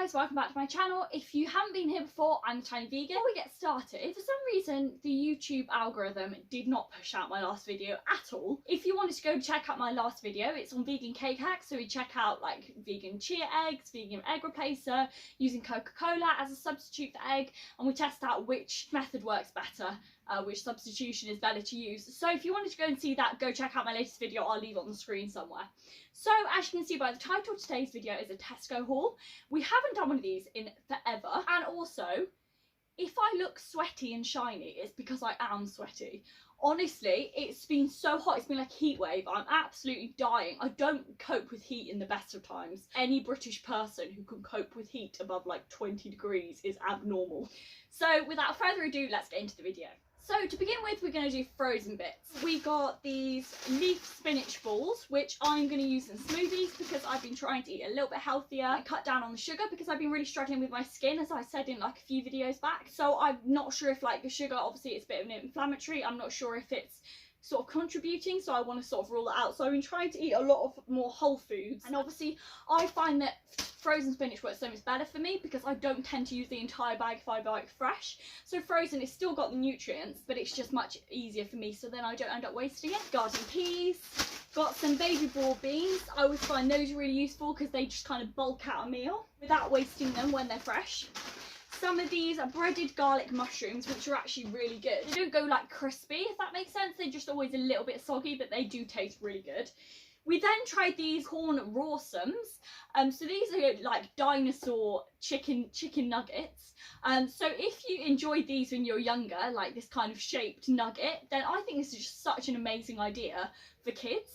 guys, welcome back to my channel. If you haven't been here before, I'm the Tiny Vegan. Before we get started, for some reason the YouTube algorithm did not push out my last video at all. If you wanted to go check out my last video, it's on vegan cake hacks, so we check out like vegan chia eggs, vegan egg replacer, using Coca-Cola as a substitute for egg, and we test out which method works better, which substitution is better to use. So if you wanted to go and see that, go check out my latest video. I'll leave it on the screen somewhere. So as you can see by the title, today's video is a Tesco haul. We haven't done one of these in forever, and also if I look sweaty and shiny, it's because I am sweaty. Honestly, it's been so hot, it's been like a heat wave. I'm absolutely dying. I don't cope with heat in the best of times. Any British person who can cope with heat above like 20 degrees is abnormal. So without further ado, let's get into the video. So to begin with, we're going to do frozen bits. We got these leaf spinach balls, which I'm going to use in smoothies because I've been trying to eat a little bit healthier and cut down on the sugar because I've been really struggling with my skin, as I said in like a few videos back. So I'm not sure if like the sugar, obviously it's a bit of an inflammatory, I'm not sure if it's sort of contributing, so I want to sort of rule that out. So I've been trying to eat a lot of more whole foods, and obviously I find that frozen spinach works so much better for me because I don't tend to use the entire bag if I buy it fresh. So frozen, it's still got the nutrients, but it's just much easier for me, so then I don't end up wasting it. Garden peas, got some baby boar beans. I always find those really useful because they just kind of bulk out a meal without wasting them when they're fresh. Some of these are breaded garlic mushrooms, which are actually really good. They don't go like crispy, if that makes sense. They're just always a little bit soggy, but they do taste really good. We then tried these corn rawsums. So these are like dinosaur chicken nuggets. So if you enjoyed these when you're younger, like this kind of shaped nugget, then I think this is just such an amazing idea for kids,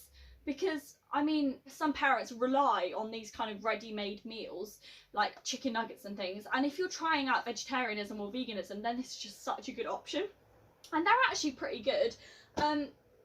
because I mean, some parents rely on these kind of ready-made meals like chicken nuggets and things, and if you're trying out vegetarianism or veganism, then this is just such a good option. And they're actually pretty good.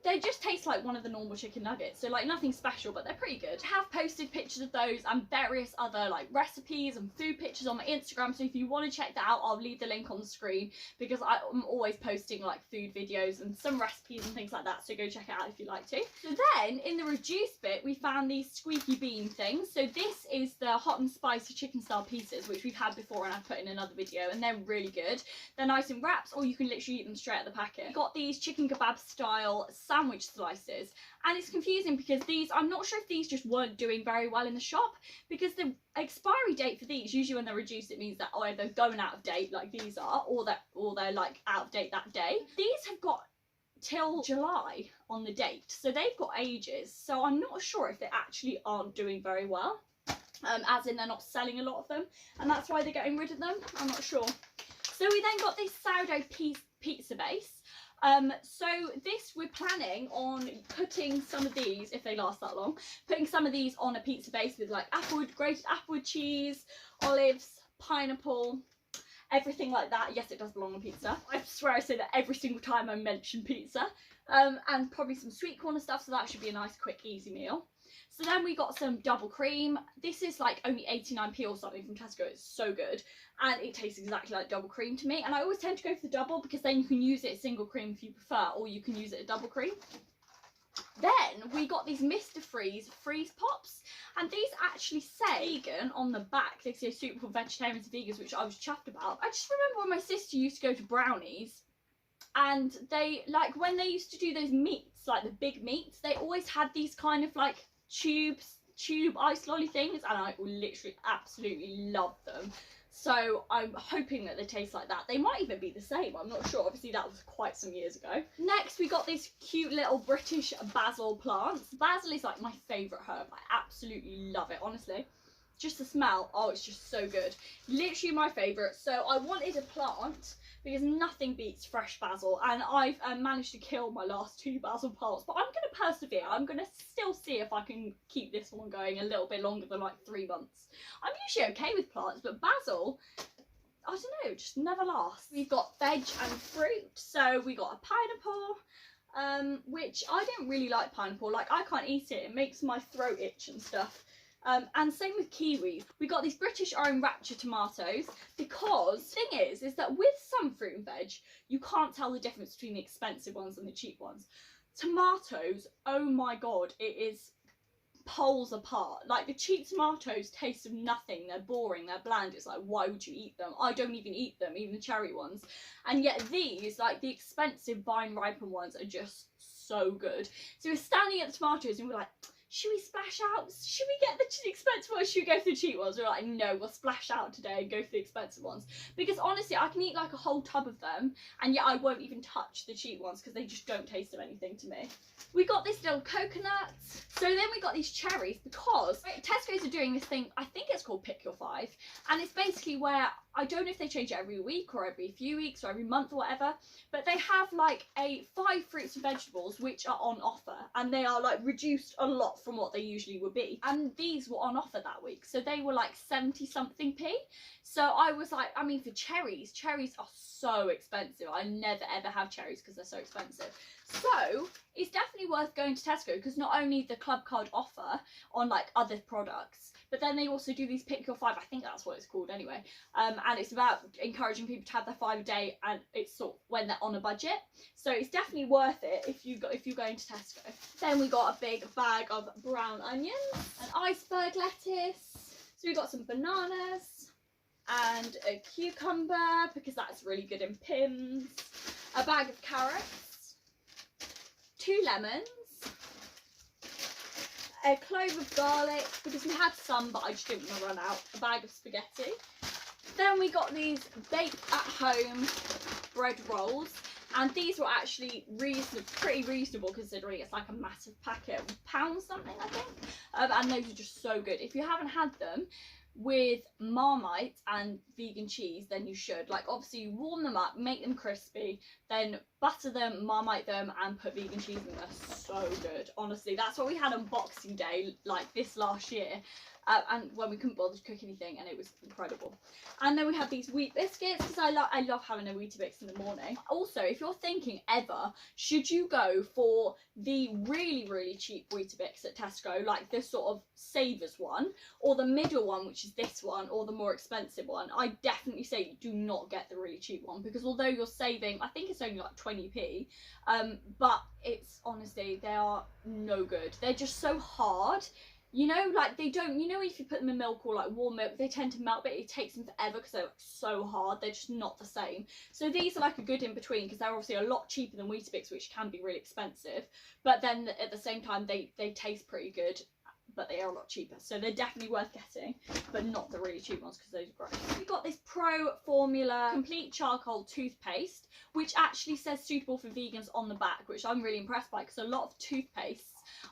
They just taste like one of the normal chicken nuggets, so like nothing special, but they're pretty good. I have posted pictures of those and various other like recipes and food pictures on my Instagram, so if you want to check that out, I'll leave the link on the screen because I'm always posting like food videos and some recipes and things like that, so go check it out if you like to. So then in the reduced bit, we found these squeaky bean things. So this is the hot and spicy chicken style pieces, which we've had before and I've put in another video, and they're really good. They're nice in wraps, or you can literally eat them straight out of the packet. We got these chicken kebab style sandwich slices, and it's confusing because these, I'm not sure if these just weren't doing very well in the shop, because the expiry date for these, usually when they're reduced, it means that either going out of date like these are, or they're like out of date that day. These have got till July on the date, so they've got ages, so I'm not sure if they actually aren't doing very well, as in they're not selling a lot of them and that's why they're getting rid of them. I'm not sure. So we then got this sourdough pizza base. So this, we're planning on putting some of these, if they last that long, putting some of these on a pizza base with like grated applewood cheese, olives, pineapple, everything like that. Yes, it does belong on pizza. I swear I say that every single time I mention pizza. And probably some sweet corn and stuff, so that should be a nice, quick, easy meal. So then we got some double cream. This is like only 89p or something from Tesco. It's so good, and it tastes exactly like double cream to me, and I always tend to go for the double because then you can use it as single cream if you prefer, or you can use it as double cream. Then we got these Mr. Freeze pops, and these actually say vegan on the back. They say suitable for vegetarians and vegans, which I was chuffed about. I just remember when my sister used to go to Brownies, and they, like when they used to do those meats, like the big meats, they always had these kind of like tube ice lolly things, and I literally absolutely love them. So I'm hoping that they taste like that. They might even be the same, I'm not sure. Obviously that was quite some years ago. Next we got this cute little British basil plants. Basil is like my favourite herb. I absolutely love it, honestly. Just the smell, oh, it's just so good. Literally my favourite. So I wanted a plant because nothing beats fresh basil, and I've managed to kill my last 2 basil plants, but I'm going to persevere. I'm going to still see if I can keep this one going a little bit longer than like 3 months. I'm usually okay with plants, but basil, I don't know, just never lasts. We've got veg and fruit. So we got a pineapple, which I don't really like pineapple. Like, I can't eat it. It makes my throat itch and stuff. And same with kiwis. We got these British Orange Rapture tomatoes, because the thing is that with some fruit and veg, you can't tell the difference between the expensive ones and the cheap ones. Tomatoes, oh my god, it is poles apart. Like, the cheap tomatoes taste of nothing. They're boring, they're bland. It's like, why would you eat them? I don't even eat them, even the cherry ones. And yet these, like the expensive vine ripened ones, are just so good. So we're standing at the tomatoes and we're like, should we splash out? Should we get the expensive ones? Should we go for the cheap ones? We're like, no, we'll splash out today and go for the expensive ones. Because honestly, I can eat like a whole tub of them, and yet I won't even touch the cheap ones because they just don't taste of anything to me. We got this little coconut. So then we got these cherries because Tesco's are doing this thing, I think it's called Pick Your Five. And it's basically where, I don't know if they change it every week or every few weeks or every month or whatever, but they have like 5 fruits and vegetables which are on offer, and they are like reduced a lot from what they usually would be. And these were on offer that week, so they were like 70 something p. So I was like, I mean, for cherries are so expensive. I never ever have cherries because they're so expensive. So it's definitely worth going to Tesco, because not only the club card offer on like other products, but then they also do these Pick Your Five, I think that's what it's called anyway, and it's about encouraging people to have their 5 a day, and it's sort of when they're on a budget. So it's definitely worth it if you're going to Tesco. Then we got a big bag of brown onions, an iceberg lettuce. So we got some bananas and a cucumber because that's really good in Pimm's. A bag of carrots, 2 lemons, a clove of garlic because we had some but I just didn't want to run out, a bag of spaghetti. Then we got these bake at home bread rolls, and these were actually pretty reasonable considering it's like a massive packet, £1 something I think, and those are just so good. If you haven't had them with Marmite and vegan cheese, then you should. Like, obviously you warm them up, make them crispy, then butter them, Marmite them, and put vegan cheese in them. They're so good, honestly. That's what we had on Boxing Day like this last year, and when we couldn't bother to cook anything, and it was incredible. And then we have these wheat biscuits because I love having a Weetabix in the morning. Also, if you're thinking ever, should you go for the really cheap Weetabix at Tesco, like this sort of savers one, or the middle one, which is this one, or the more expensive one, I definitely say do not get the really cheap one, because although you're saving, I think it's only like 20p, but it's honestly, they are no good. They're just so hard. You know, like they don't, you know, if you put them in milk or like warm milk, they tend to melt, but it takes them forever because they're like so hard. They're just not the same. So these are like a good in between, because they're obviously a lot cheaper than Weetabix, which can be really expensive. But then at the same time, they taste pretty good, but they are a lot cheaper. So they're definitely worth getting, but not the really cheap ones because those are great. We got this Pro Formula Complete Charcoal Toothpaste, which actually says suitable for vegans on the back, which I'm really impressed by, because a lot of toothpastes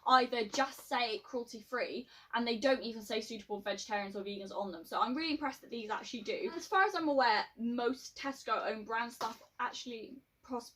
either just say cruelty free and they don't even say suitable for vegetarians or vegans on them. So I'm really impressed that these actually do. As far as I'm aware, most Tesco own brand stuff actually,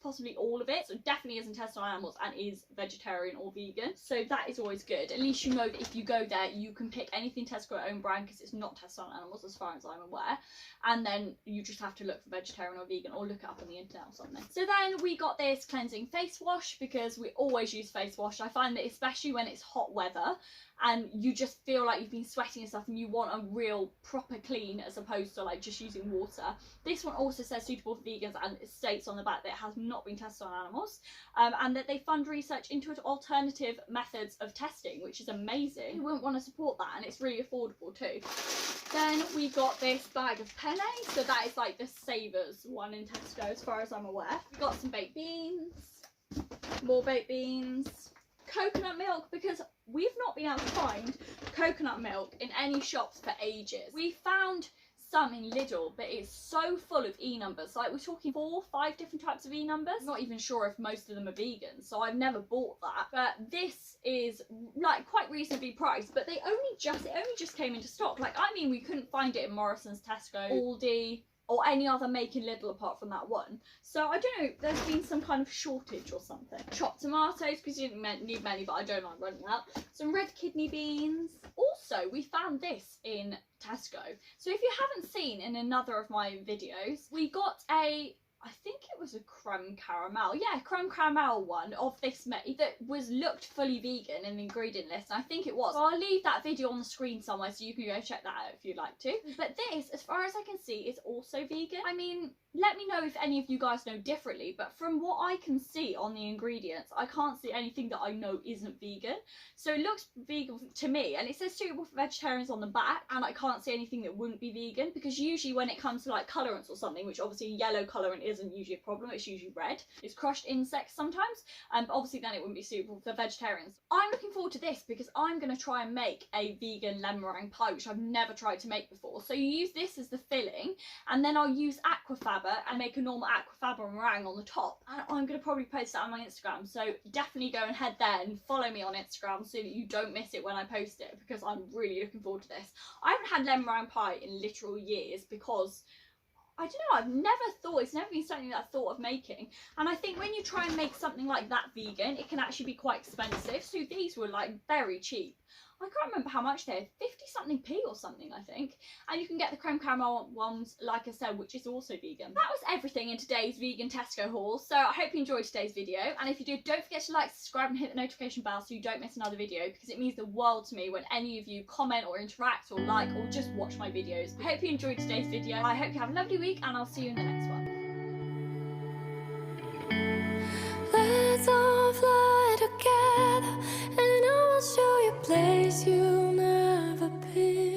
possibly all of it, so definitely isn't tested on animals and is vegetarian or vegan, so that is always good. At least you know that if you go there you can pick anything Tesco own brand, because it's not tested on animals as far as I'm aware, and then you just have to look for vegetarian or vegan, or look it up on the internet or something. So then we got this cleansing face wash, because we always use face wash. I find that especially when it's hot weather and you just feel like you've been sweating and stuff and you want a real proper clean as opposed to like just using water. This one also says suitable for vegans, and it states on the back that it has not been tested on animals, and that they fund research into alternative methods of testing, which is amazing. You wouldn't want to support that, and it's really affordable too. Then we got this bag of penne, so that is like the Savers one in Tesco as far as I'm aware. We got some baked beans, more baked beans, coconut milk, because we've not been able to find coconut milk in any shops for ages. We found some in Lidl, but it's so full of E numbers. Like, we're talking 4 or 5 different types of E numbers. I'm not even sure if most of them are vegan, so I've never bought that. But this is like quite reasonably priced, but it only just came into stock. Like, I mean, we couldn't find it in Morrison's, Tesco, Aldi, or any other make in Lidl apart from that one. So I don't know, there's been some kind of shortage or something. Chopped tomatoes, because you didn't need many, but I don't like running out. Some red kidney beans. Also, we found this in Tesco. So if you haven't seen in another of my videos, we got I I think it was a creme caramel. Yeah, creme caramel one of this that looked fully vegan in the ingredient list. And I think it was. So I'll leave that video on the screen somewhere so you can go check that out if you'd like to. But this, as far as I can see, is also vegan. I mean, let me know if any of you guys know differently, but from what I can see on the ingredients, I can't see anything that I know isn't vegan. So it looks vegan to me, and it says suitable for vegetarians on the back, and I can't see anything that wouldn't be vegan, because usually when it comes to like colorants or something, which obviously yellow colorant isn't usually a problem, it's usually red. It's crushed insects sometimes, but obviously then it wouldn't be suitable for vegetarians. I'm looking forward to this because I'm going to try and make a vegan lemon meringue pie, which I've never tried to make before. So you use this as the filling, and then I'll use aquafaba and make a normal aquafaba meringue on the top, and I'm going to probably post that on my Instagram, so definitely go ahead there and follow me on Instagram so that you don't miss it when I post it, because I'm really looking forward to this. I haven't had lemon meringue pie in literal years because I don't know, it's never been something that I thought of making. And I think when you try and make something like that vegan, it can actually be quite expensive. So these were like very cheap. I can't remember how much they're, 50 something p or something, I think. And you can get the creme caramel ones, like I said, which is also vegan. That was everything in today's vegan Tesco haul. So I hope you enjoyed today's video. And if you did, don't forget to like, subscribe and hit the notification bell so you don't miss another video, because it means the world to me when any of you comment or interact or like or just watch my videos. I hope you enjoyed today's video. I hope you have a lovely week, and I'll see you in the next one.